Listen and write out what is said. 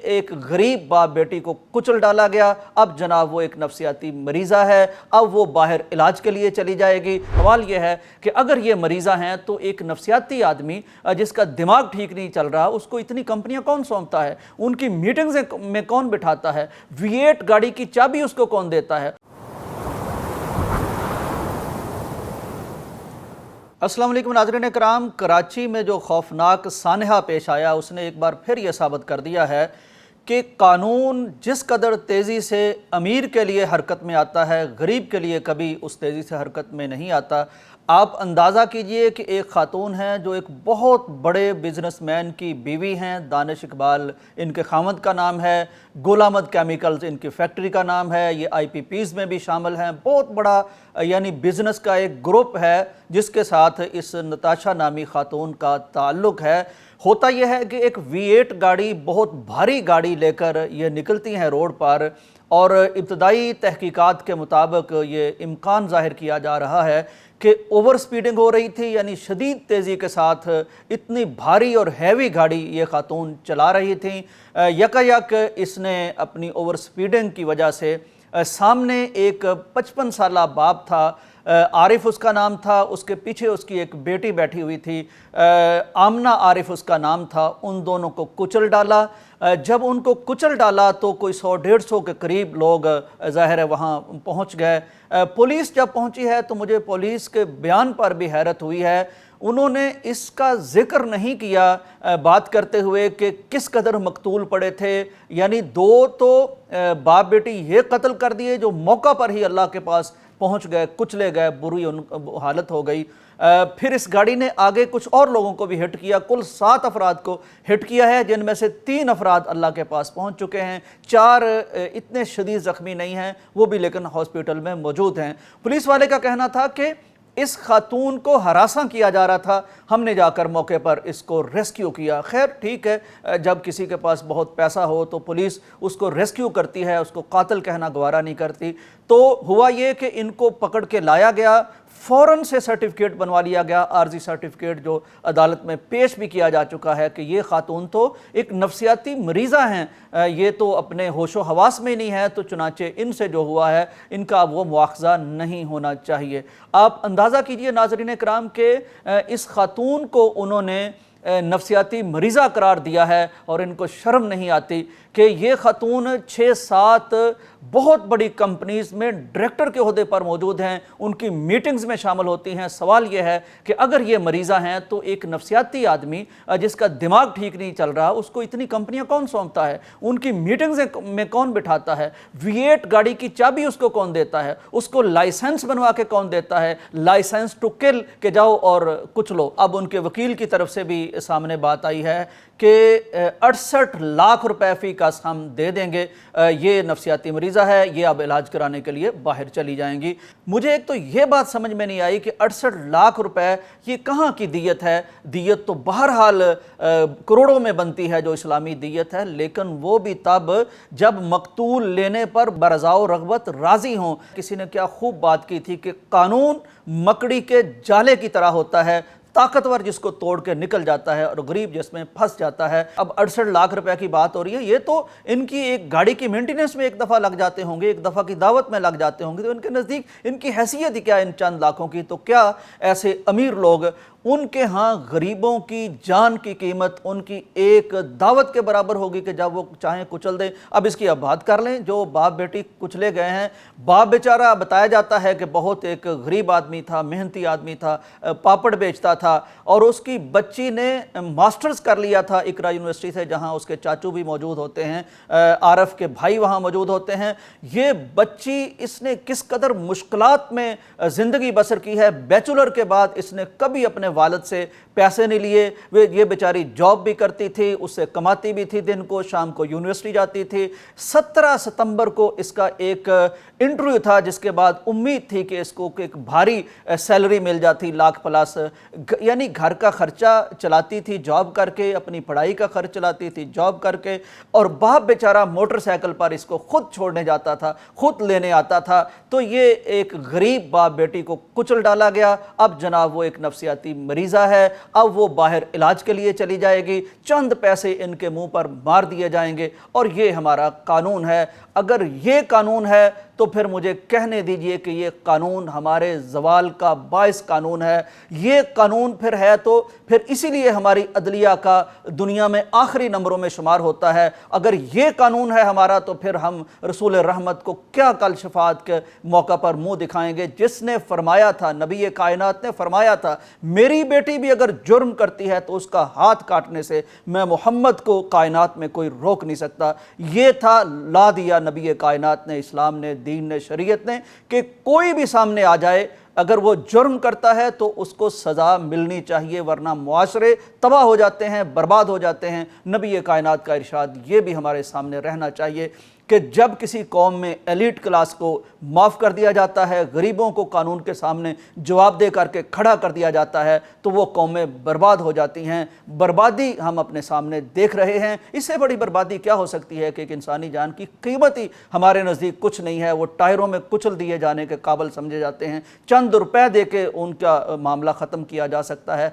ایک غریب باپ بیٹی کو کچل ڈالا گیا، اب جناب وہ ایک نفسیاتی مریضہ ہے، اب وہ باہر علاج کے لیے چلی جائے گی۔ سوال یہ ہے کہ اگر یہ مریضہ ہیں تو ایک نفسیاتی آدمی جس کا دماغ ٹھیک نہیں چل رہا، اس کو اتنی کمپنیاں کون سونپتا ہے؟ ان کی میٹنگز میں کون بٹھاتا ہے؟ V8 گاڑی کی چابی اس کو کون دیتا ہے؟ السلام علیکم ناظرین کرام، کراچی میں جو خوفناک سانحہ پیش آیا اس نے ایک بار پھر یہ ثابت کر دیا ہے کہ قانون جس قدر تیزی سے امیر کے لیے حرکت میں آتا ہے، غریب کے لیے کبھی اس تیزی سے حرکت میں نہیں آتا۔ آپ اندازہ کیجئے کہ ایک خاتون ہیں جو ایک بہت بڑے بزنس مین کی بیوی ہیں، دانش اقبال ان کے خاوند کا نام ہے، گل احمد کیمیکلز ان کی فیکٹری کا نام ہے، یہ IPPs میں بھی شامل ہیں، بہت بڑا یعنی بزنس کا ایک گروپ ہے جس کے ساتھ اس نتاشا نامی خاتون کا تعلق ہے۔ ہوتا یہ ہے کہ ایک V8 گاڑی، بہت بھاری گاڑی لے کر یہ نکلتی ہیں روڈ پر، اور ابتدائی تحقیقات کے مطابق یہ امکان ظاہر کیا جا رہا ہے کہ اوور سپیڈنگ ہو رہی تھی، یعنی شدید تیزی کے ساتھ اتنی بھاری اور ہیوی گاڑی یہ خاتون چلا رہی تھیں۔ یکایک اس نے اپنی اوور سپیڈنگ کی وجہ سے سامنے ایک 55 سالہ باپ تھا، عارف اس کا نام تھا، اس کے پیچھے اس کی ایک بیٹی بیٹھی ہوئی تھی، آمنہ عارف اس کا نام تھا، ان دونوں کو کچل ڈالا۔ جب ان کو کچل ڈالا تو کوئی 100-150 کے قریب لوگ ظاہر ہے وہاں پہنچ گئے۔ پولیس جب پہنچی ہے تو مجھے پولیس کے بیان پر بھی حیرت ہوئی ہے، انہوں نے اس کا ذکر نہیں کیا بات کرتے ہوئے کہ کس قدر مقتول پڑے تھے، یعنی دو تو باپ بیٹی یہ قتل کر دیے جو موقع پر ہی اللہ کے پاس پہنچ گئے، کچلے گئے، بری حالت ہو گئی۔ پھر اس گاڑی نے آگے کچھ اور لوگوں کو بھی ہٹ کیا، کل 7 افراد کو ہٹ کیا ہے، جن میں سے 3 افراد اللہ کے پاس پہنچ چکے ہیں، 4 اتنے شدید زخمی نہیں ہیں، وہ بھی لیکن ہاسپٹل میں موجود ہیں۔ پولیس والے کا کہنا تھا کہ اس خاتون کو ہراساں کیا جا رہا تھا، ہم نے جا کر موقع پر اس کو ریسکیو کیا۔ خیر ٹھیک ہے، جب کسی کے پاس بہت پیسہ ہو تو پولیس اس کو ریسکیو کرتی ہے، اس کو قاتل کہنا گوارا نہیں کرتی۔ تو ہوا یہ کہ ان کو پکڑ کے لایا گیا، فوراً سے سرٹیفکیٹ بنوا لیا گیا، عارضی سرٹیفکیٹ جو عدالت میں پیش بھی کیا جا چکا ہے کہ یہ خاتون تو ایک نفسیاتی مریضہ ہیں، یہ تو اپنے ہوش و حواس میں نہیں ہے، تو چنانچہ ان سے جو ہوا ہے ان کا وہ مواخذہ نہیں ہونا چاہیے۔ آپ اندازہ کیجئے ناظرین کرام کہ اس خاتون کو انہوں نے نفسیاتی مریضہ قرار دیا ہے، اور ان کو شرم نہیں آتی کہ یہ خاتون 6-7 بہت بڑی کمپنیز میں ڈائریکٹر کے عہدے پر موجود ہیں، ان کی میٹنگز میں شامل ہوتی ہیں۔ سوال یہ ہے کہ اگر یہ مریضہ ہیں تو ایک نفسیاتی آدمی جس کا دماغ ٹھیک نہیں چل رہا، اس کو اتنی کمپنیاں کون سونپتا ہے؟ ان کی میٹنگز میں کون بٹھاتا ہے؟ V8 گاڑی کی چابی اس کو کون دیتا ہے؟ اس کو لائسنس بنوا کے کون دیتا ہے؟ لائسنس ٹو کل کہ جاؤ اور کچلو۔ اب ان کے وکیل کی طرف سے بھی سامنے بات آئی ہے کہ 68 لاکھ روپے فی کس ہم دے دیں گے، یہ نفسیاتی مریضہ ہے، یہ اب علاج کرانے کے لیے باہر چلی جائیں گی۔ مجھے ایک تو یہ بات سمجھ میں نہیں آئی کہ 68 لاکھ روپے یہ کہاں کی دیت ہے؟ دیت تو بہرحال کروڑوں میں بنتی ہے جو اسلامی دیت ہے، لیکن وہ بھی تب جب مقتول لینے پر برضا و رغبت راضی ہوں۔ کسی نے کیا خوب بات کی تھی کہ قانون مکڑی کے جالے کی طرح ہوتا ہے، طاقتور جس کو توڑ کے نکل جاتا ہے اور غریب جس میں پھنس جاتا ہے۔ اب 68 لاکھ روپے کی بات ہو رہی ہے، یہ تو ان کی ایک گاڑی کی مینٹیننس میں ایک دفعہ لگ جاتے ہوں گے، ایک دفعہ کی دعوت میں لگ جاتے ہوں گے، تو ان کے نزدیک ان کی حیثیت ہی کیا ان چند لاکھوں کی؟ تو کیا ایسے امیر لوگ، ان کے ہاں غریبوں کی جان کی قیمت ان کی ایک دعوت کے برابر ہوگی کہ جب وہ چاہیں کچل دیں؟ اب اس کی اب بات کر لیں، جو باپ بیٹی کچلے گئے ہیں، باپ بیچارہ بتایا جاتا ہے کہ بہت ایک غریب آدمی تھا، محنتی آدمی تھا، پاپڑ بیچتا تھا، اور اس کی بچی نے ماسٹرز کر لیا تھا اقرا یونیورسٹی سے، جہاں اس کے چاچو بھی موجود ہوتے ہیں، عارف کے بھائی وہاں موجود ہوتے ہیں۔ یہ بچی اس نے کس قدر مشکلات میں زندگی بسر کی ہے، بیچلر کے بعد اس نے کبھی اپنے والد سے پیسے نہیں لیے، یہ بیچاری جاب بھی کرتی تھی، اس سے کماتی بھی تھی، دن کو شام کو یونیورسٹی جاتی تھی۔ 17 ستمبر کو اس کا ایک انٹرویو تھا جس کے بعد امید تھی کہ اس کو ایک بھاری سیلری مل جاتی، لاکھ پلس، یعنی گھر کا خرچہ چلاتی تھی جاب کر کے، اپنی پڑھائی کا خرچ چلاتی تھی جاب کر کے، اور باپ بیچارہ موٹر سائیکل پر اس کو خود چھوڑنے جاتا تھا، خود لینے آتا تھا۔ تو یہ ایک غریب باپ بیٹی کو کچل ڈالا گیا، اب جناب وہ ایک نفسیاتی مریضہ ہے، اب وہ باہر علاج کے لیے چلی جائے گی، چند پیسے ان کے منہ پر مار دیے جائیں گے، اور یہ ہمارا قانون ہے۔ اگر یہ قانون ہے تو پھر مجھے کہنے دیجئے کہ یہ قانون ہمارے زوال کا باعث قانون ہے۔ یہ قانون پھر ہے تو پھر اسی لیے ہماری عدلیہ کا دنیا میں آخری نمبروں میں شمار ہوتا ہے۔ اگر یہ قانون ہے ہمارا تو پھر ہم رسول رحمت کو کیا کل شفاعت کے موقع پر منہ دکھائیں گے، جس نے فرمایا تھا، نبی کائنات نے فرمایا تھا، میری بیٹی بھی اگر جرم کرتی ہے تو اس کا ہاتھ کاٹنے سے میں محمد کو کائنات میں کوئی روک نہیں سکتا۔ یہ تھا لا دیا نبی کائنات نے، اسلام نے، دین نے، شریعت نے، کہ کوئی بھی سامنے آ جائے اگر وہ جرم کرتا ہے تو اس کو سزا ملنی چاہیے، ورنہ معاشرے تباہ ہو جاتے ہیں، برباد ہو جاتے ہیں۔ نبی کائنات کا ارشاد یہ بھی ہمارے سامنے رہنا چاہیے کہ جب کسی قوم میں ایلیٹ کلاس کو معاف کر دیا جاتا ہے، غریبوں کو قانون کے سامنے جواب دے کر کے کھڑا کر دیا جاتا ہے، تو وہ قومیں برباد ہو جاتی ہیں۔ بربادی ہم اپنے سامنے دیکھ رہے ہیں۔ اس سے بڑی بربادی کیا ہو سکتی ہے کہ ایک انسانی جان کی قیمت ہی ہمارے نزدیک کچھ نہیں ہے، وہ ٹائروں میں کچل دیے جانے کے قابل سمجھے جاتے ہیں، چند روپے دے کے ان کا معاملہ ختم کیا جا سکتا ہے۔